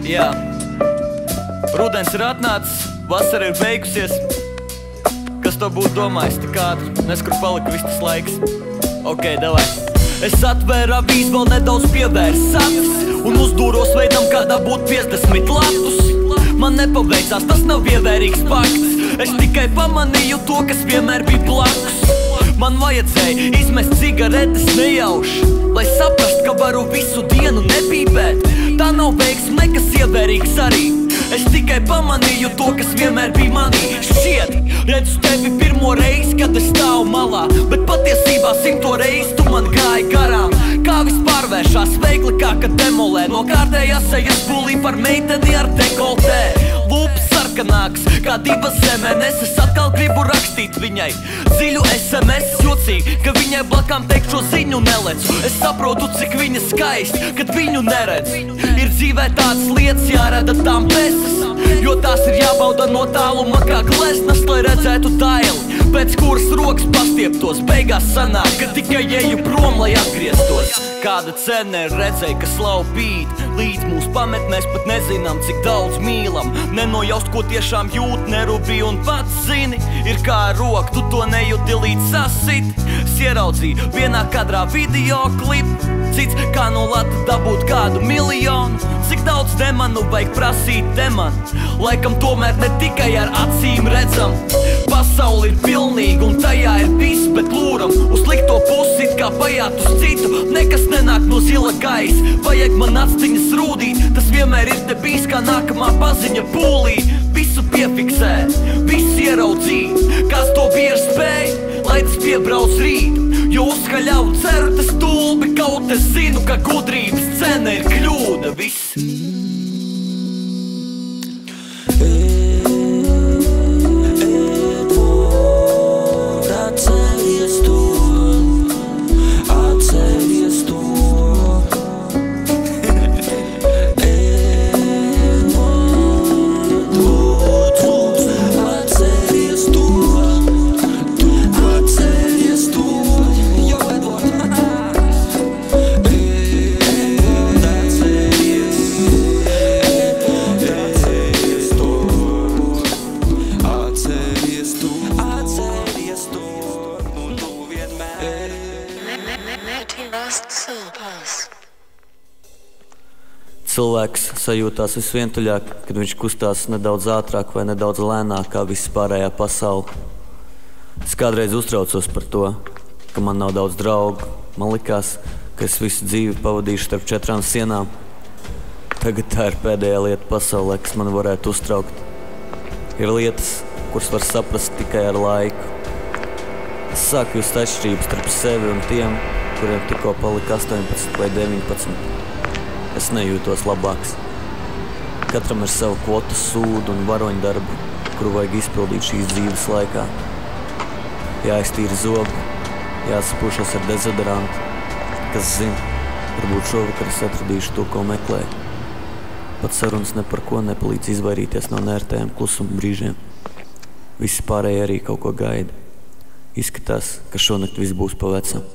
Jā, rudens ir atnācis, vasara ir beigusies. Kas to būtu domājis tik ātri, nes kur palika viss tas laiks. Ok, davai. Es atvēru avīzi, vēl nedaudz pievērsu acis un uzdūros veidam, kādā būtu 50 lapus. Man nepaveicās, tas nav ievērīgs fakts. Es tikai pamanīju to, kas vienmēr bija blakus. Man vajadzēja izmest cigaretes nejauši, lai saprast, ka varu visu dienu nepīpēt. Tā nav veiksme, kas ievērīgs arī. Es tikai pamanīju to, kas vienmēr bija manī. Šķiet, redzu tevi pirmo reizi, kad es stāvu malā, bet patiesībā 100 reizi tu man gāji garām. Kā viss pārvēršās veikli, kā kad demolē. No kārtējās sejas pūlī par meiteni ar dekoltē. Lūpas sarkanāks, kā divas zemenes. Es atkal gribu rakstīt viņai dziļu SMS. Jocīgi, ka viņai blakām teikt šo ziņu nelecu. Es saprotu, cik viņa skaist, kad viņu neredz. Ir dzīvē tādas lietas jārada tām pesas, jo tās ir jābauda no tāluma kā gleznas, lai redzētu daili, pēc kuras rokas pastieptos. Beigās sanāk, ka tikai eju prom, lai atgrieztos. Kāda cena ir redzēja, ka slaupīt līdz mūsu pametnēs, pat nezinām, cik daudz mīlam. Nenojaust, ko tiešām jūt, nerūpī un pats zini. Ir kā roka, tu to nejūti līdz sasit. Ieraudzīju vienā kadrā video klipu, cits kā no lata dabūt kādu miljonu. Cik daudz demanu vajag prasīt te man, laikam tomēr ne tikai ar acīm redzam. Pasauli ir pilnīga un tajā ir viss, bet lūram uz likto pusi, it kā pajāt uz citu. Nekas nenāk no zila gaisa, vajag man actiņas rūdīt. Tas vienmēr ir te bijis kā nākamā paziņa pūlī. Visu piefiksē, visu ieraudzīt, kāds to bieži spēj, lai tas piebrauc rītu. Jo uzskaļavu ceru, tas stulbi, kaut es zinu, ka gudrības cena ir kļūda. Viss. Cilvēks sajūtās visvientuļāk, kad viņš kustās nedaudz ātrāk vai nedaudz lēnāk kā viss pārējā pasaule. Es kādreiz uztraucos par to, ka man nav daudz draugu. Man likās, ka es visu dzīvi pavadīšu starp 4 sienām. Tagad tā ir pēdējā lieta pasaulē, kas man varētu uztraukt. Ir lietas, kuras var saprast tikai ar laiku. Es sāku just atšķirības starp sevi un tiem, kuriem tikko palika 18 vai 19. Es nejūtos labāks. Katram ir savu kvotu sūdu un varoņdarbu, kuru vajag izpildīt šīs dzīves laikā. Jāiztīra zobu, jāsapušas ar dezodorantu. Kas zina, varbūt šovakar es atradīšu to, ko meklēju. Pat sarunas ne par ko nepalīdz izvairīties no nērtajiem klusuma brīžiem. Visi pārējie arī kaut ko gaida. Izskatās, ka šonakt viss būs pa vecam.